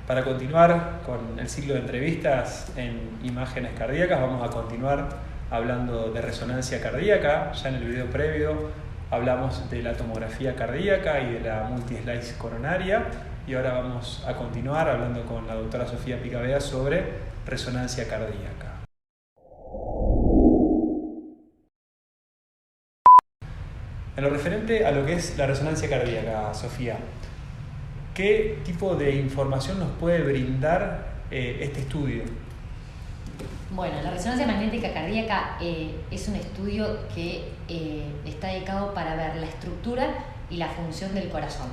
Para continuar con el ciclo de entrevistas en imágenes cardíacas, vamos a continuar hablando de resonancia cardíaca. Ya en el video previo hablamos de la tomografía cardíaca y de la multi-slice coronaria, y ahora vamos a continuar hablando con la doctora Sofía Picabea sobre resonancia cardíaca. En lo referente a lo que es la resonancia cardíaca, Sofía, ¿qué tipo de información nos puede brindar este estudio? Bueno, la resonancia magnética cardíaca es un estudio que está dedicado para ver la estructura y la función del corazón.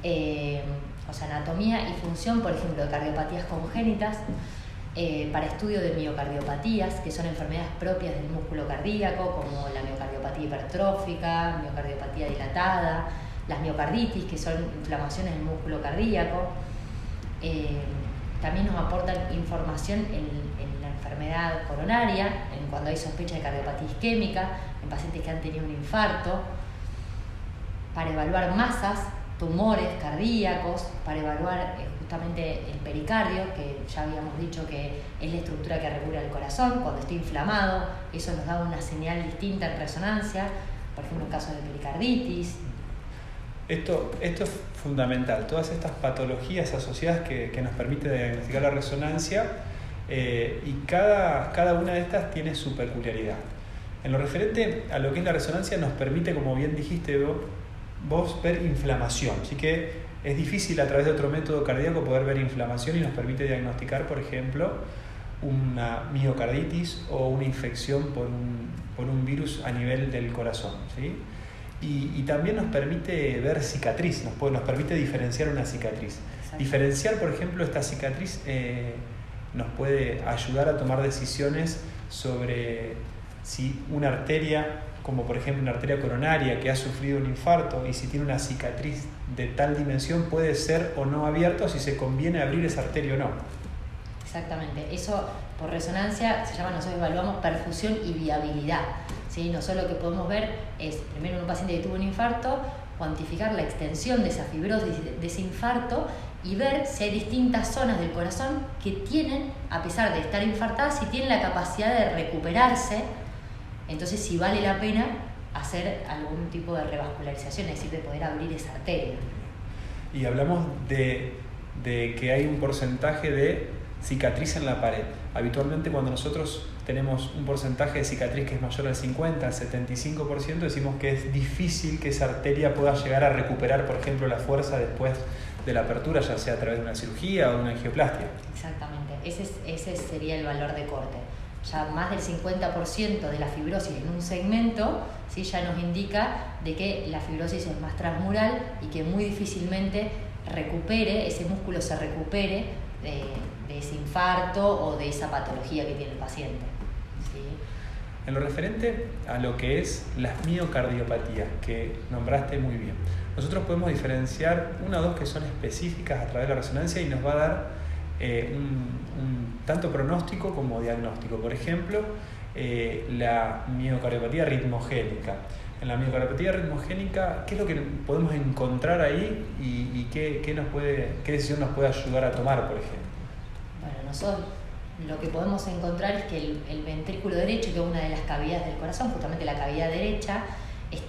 O sea, anatomía y función, por ejemplo, de cardiopatías congénitas, para estudio de miocardiopatías, que son enfermedades propias del músculo cardíaco, como la miocardiopatía hipertrófica, miocardiopatía dilatada, las miocarditis, que son inflamaciones del músculo cardíaco. También nos aportan información en la enfermedad coronaria, cuando hay sospecha de cardiopatía isquémica, en pacientes que han tenido un infarto, para evaluar masas, tumores cardíacos, para evaluar justamente el pericardio, que ya habíamos dicho que es la estructura que regula el corazón. Cuando está inflamado, eso nos da una señal distinta en resonancia, por ejemplo en casos de pericarditis. Esto es fundamental, todas estas patologías asociadas que nos permite diagnosticar la resonancia, y cada una de estas tiene su peculiaridad. En lo referente a lo que es la resonancia, nos permite, como bien dijiste vos, ver inflamación. Así que es difícil a través de otro método cardíaco poder ver inflamación, y nos permite diagnosticar, por ejemplo, una miocarditis o una infección por un virus a nivel del corazón, ¿sí? Y también nos permite ver cicatriz, nos permite diferenciar una cicatriz. Exacto. Diferenciar, por ejemplo, esta cicatriz nos puede ayudar a tomar decisiones sobre si una arteria, como por ejemplo una arteria coronaria que ha sufrido un infarto, y si tiene una cicatriz de tal dimensión, puede ser o no abierto, si se conviene abrir esa arteria o no. Exactamente, eso por resonancia se llama, nosotros evaluamos perfusión y viabilidad, ¿sí? Nosotros lo que podemos ver es, primero en un paciente que tuvo un infarto, cuantificar la extensión de esa fibrosis, de ese infarto, y ver si hay distintas zonas del corazón que tienen, a pesar de estar infartadas, si tienen la capacidad de recuperarse. Entonces, si vale la pena hacer algún tipo de revascularización, es decir, de poder abrir esa arteria. Y hablamos de que hay un porcentaje de cicatriz en la pared. Habitualmente, cuando nosotros tenemos un porcentaje de cicatriz que es mayor al 50, al 75%, decimos que es difícil que esa arteria pueda llegar a recuperar, por ejemplo, la fuerza después de la apertura, ya sea a través de una cirugía o de una angioplastia. Exactamente, ese sería el valor de corte. Ya más del 50% de la fibrosis en un segmento, ¿sí? Ya nos indica de que la fibrosis es más transmural y que muy difícilmente ese músculo se recupere de ese infarto o de esa patología que tiene el paciente, ¿sí? En lo referente a lo que es las miocardiopatías, que nombraste muy bien, nosotros podemos diferenciar una o dos que son específicas a través de la resonancia, y nos va a dar un tanto pronóstico como diagnóstico. Por ejemplo, la miocardiopatía ritmogénica. En la miocardiopatía ritmogénica, ¿qué es lo que podemos encontrar ahí y qué decisión nos puede ayudar a tomar, por ejemplo? Bueno, nosotros lo que podemos encontrar es que el ventrículo derecho, que es una de las cavidades del corazón, justamente la cavidad derecha, puede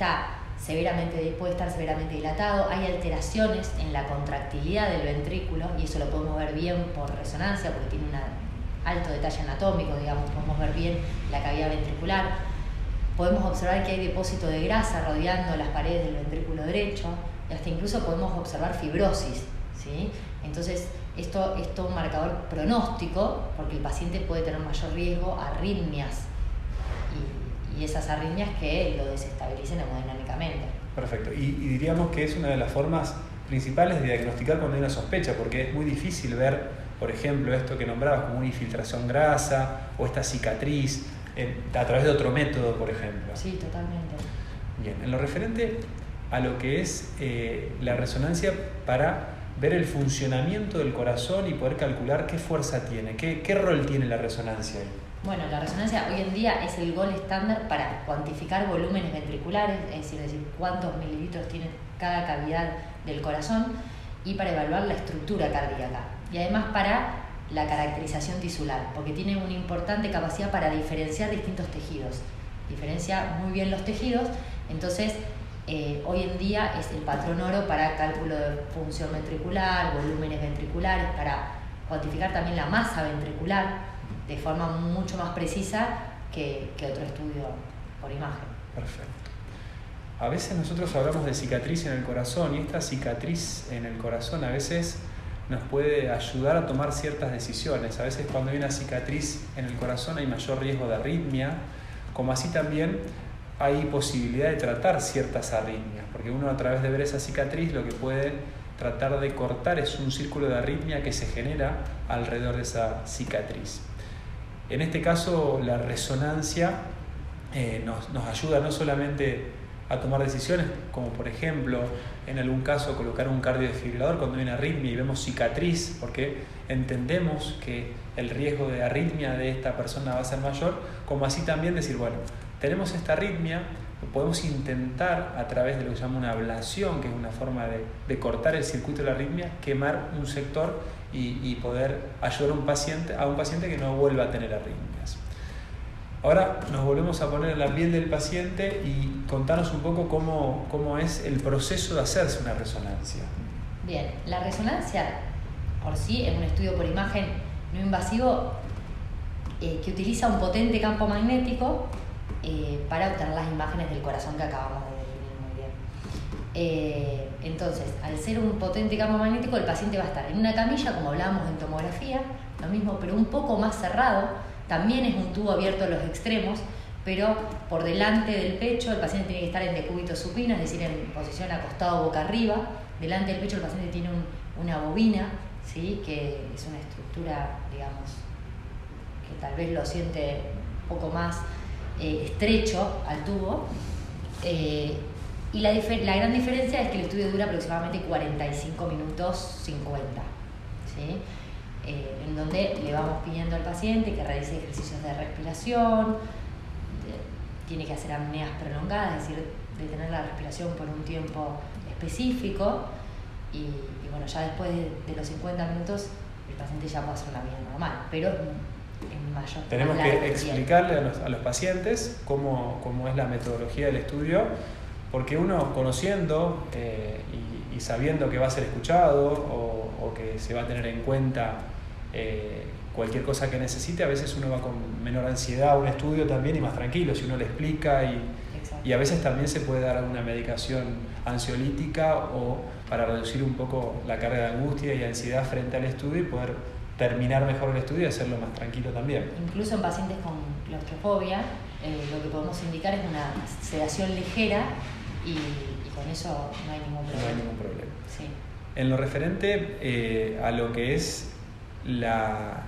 estar severamente dilatado. Hay alteraciones en la contractilidad del ventrículo, y eso lo podemos ver bien por resonancia, porque tiene un alto detalle anatómico, digamos, podemos ver bien la cavidad ventricular. Podemos observar que hay depósito de grasa rodeando las paredes del ventrículo derecho, y hasta incluso podemos observar fibrosis, ¿sí? Entonces, esto es todo un marcador pronóstico, porque el paciente puede tener mayor riesgo a arritmias, y esas arritmias que lo desestabilicen hemodinámicamente. Perfecto. Y diríamos que es una de las formas principales de diagnosticar cuando hay una sospecha, porque es muy difícil ver, por ejemplo, esto que nombrabas como una infiltración grasa o esta cicatriz a través de otro método, por ejemplo. Sí, totalmente. Bien, en lo referente a lo que es la resonancia para ver el funcionamiento del corazón y poder calcular qué fuerza tiene, qué rol tiene la resonancia ahí. Bueno, la resonancia hoy en día es el gold estándar para cuantificar volúmenes ventriculares, es decir, cuántos mililitros tiene cada cavidad del corazón. y para evaluar la estructura cardíaca y además para la caracterización tisular, porque tiene una importante capacidad para diferenciar distintos tejidos, diferencia muy bien los tejidos. Entonces hoy en día es el patrón oro para cálculo de función ventricular, volúmenes ventriculares, para cuantificar también la masa ventricular de forma mucho más precisa que otro estudio por imagen. Perfecto. A veces nosotros hablamos de cicatriz en el corazón, y esta cicatriz en el corazón a veces nos puede ayudar a tomar ciertas decisiones. A veces cuando hay una cicatriz en el corazón hay mayor riesgo de arritmia, como así también hay posibilidad de tratar ciertas arritmias, porque uno a través de ver esa cicatriz lo que puede tratar de cortar es un círculo de arritmia que se genera alrededor de esa cicatriz. En este caso la resonancia nos ayuda no solamente a tomar decisiones, como por ejemplo en algún caso colocar un cardiodefibrilador cuando hay una arritmia y vemos cicatriz, porque entendemos que el riesgo de arritmia de esta persona va a ser mayor, como así también decir, bueno, tenemos esta arritmia, podemos intentar a través de lo que se llama una ablación, que es una forma de cortar el circuito de la arritmia, quemar un sector y poder ayudar a un paciente que no vuelva a tener arritmias. Ahora nos volvemos a poner en la piel del paciente y contanos un poco cómo es el proceso de hacerse una resonancia. Bien, la resonancia por sí es un estudio por imagen no invasivo que utiliza un potente campo magnético para obtener las imágenes del corazón que acabamos de definir muy bien. Entonces, al ser un potente campo magnético, el paciente va a estar en una camilla, como hablábamos en tomografía, lo mismo, pero un poco más cerrado. También es un tubo abierto a los extremos, pero por delante del pecho el paciente tiene que estar en decúbito supino, es decir, en posición acostado boca arriba. Delante del pecho el paciente tiene una bobina, ¿sí? Que es una estructura, digamos, que tal vez lo siente un poco más estrecho al tubo. Y la gran diferencia es que el estudio dura aproximadamente 45 minutos 50, ¿sí? En donde le vamos pidiendo al paciente que realice ejercicios de respiración, tiene que hacer apneas prolongadas, es decir, detener la respiración por un tiempo específico y bueno, ya después de los 50 minutos el paciente ya puede hacer una vida normal, pero en mayor. Tenemos que explicarle a los pacientes cómo es la metodología del estudio, porque uno conociendo y sabiendo que va a ser escuchado o que se va a tener en cuenta cualquier cosa que necesite, a veces uno va con menor ansiedad a un estudio también y más tranquilo, si uno le explica y a veces también se puede dar alguna medicación ansiolítica o para reducir un poco la carga de angustia y ansiedad frente al estudio y poder terminar mejor el estudio y hacerlo más tranquilo también. Incluso en pacientes con claustrofobia, lo que podemos indicar es una sedación ligera y con eso no hay ningún problema. No hay ningún problema. Sí. En lo referente a lo que es la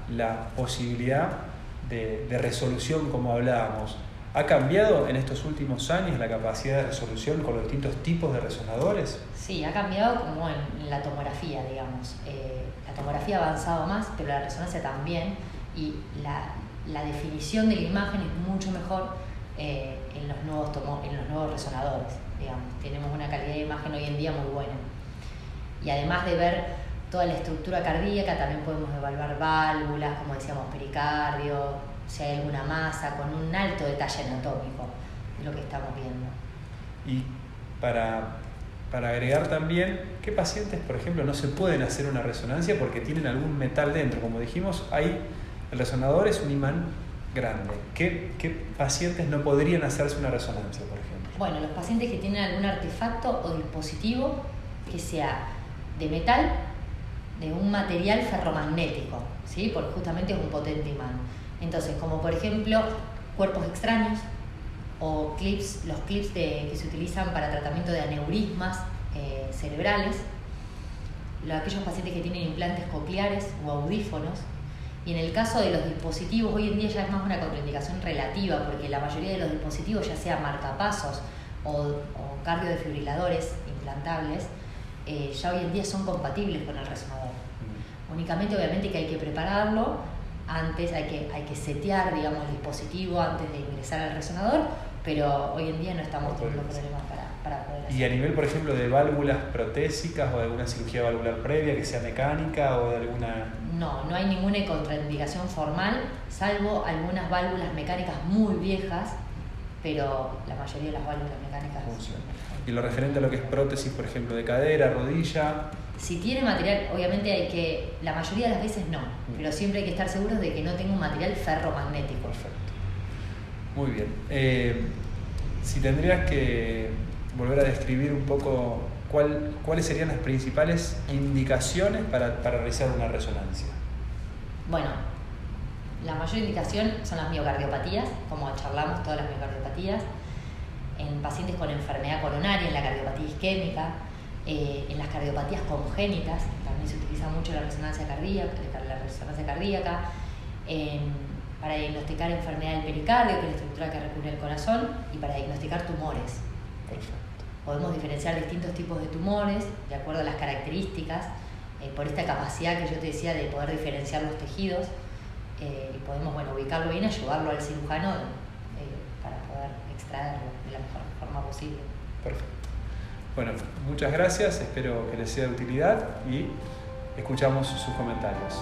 posibilidad de resolución, como hablábamos, ¿ha cambiado en estos últimos años la capacidad de resolución con los distintos tipos de resonadores? Sí, ha cambiado como en la tomografía, digamos. La tomografía ha avanzado más, pero la resonancia también, y la definición de la imagen es mucho mejor en los nuevos resonadores, digamos. Tenemos una calidad de imagen hoy en día muy buena. Y además de ver toda la estructura cardíaca, también podemos evaluar válvulas, como decíamos, pericardio, si hay alguna masa, con un alto detalle anatómico, es lo que estamos viendo. Y para agregar también, ¿qué pacientes, por ejemplo, no se pueden hacer una resonancia porque tienen algún metal dentro? Como dijimos, el resonador es un imán grande. ¿Qué pacientes no podrían hacerse una resonancia, por ejemplo? Bueno, los pacientes que tienen algún artefacto o dispositivo que sea de metal, de un material ferromagnético, ¿sí? Porque justamente es un potente imán. Entonces, como por ejemplo, cuerpos extraños o clips, los clips que se utilizan para tratamiento de aneurismas cerebrales, aquellos pacientes que tienen implantes cocleares o audífonos. Y en el caso de los dispositivos, hoy en día ya es más una contraindicación relativa, porque la mayoría de los dispositivos, ya sea marcapasos o cardiodefibriladores implantables, ya hoy en día son compatibles con el resonador. Únicamente, obviamente, que hay que prepararlo antes, hay que setear, digamos, el dispositivo antes de ingresar al resonador, pero hoy en día no estamos teniendo problemas para poder hacerlo. Y a nivel, por ejemplo, de válvulas protésicas o de alguna cirugía valvular previa que sea mecánica o de alguna... No hay ninguna contraindicación formal, salvo algunas válvulas mecánicas muy viejas, pero la mayoría de las válvulas mecánicas funcionan. Y lo referente a lo que es prótesis, por ejemplo, de cadera, rodilla... Si tiene material, obviamente la mayoría de las veces no, pero siempre hay que estar seguros de que no tenga un material ferromagnético. Perfecto. Muy bien. Si tendrías que volver a describir un poco cuáles serían las principales indicaciones para realizar una resonancia. Bueno, la mayor indicación son las miocardiopatías, como charlamos, todas las miocardiopatías, en pacientes con enfermedad coronaria, en la cardiopatía isquémica, en las cardiopatías congénitas, también se utiliza mucho la resonancia cardíaca, para diagnosticar enfermedad del pericardio, que es la estructura que recubre el corazón, y para diagnosticar tumores. Perfecto. Podemos diferenciar distintos tipos de tumores de acuerdo a las características, por esta capacidad que yo te decía de poder diferenciar los tejidos, y podemos ubicarlo bien, ayudarlo al cirujano para poder extraerlo de la mejor forma posible. Perfecto. Bueno, muchas gracias, espero que les sea de utilidad y escuchamos sus comentarios.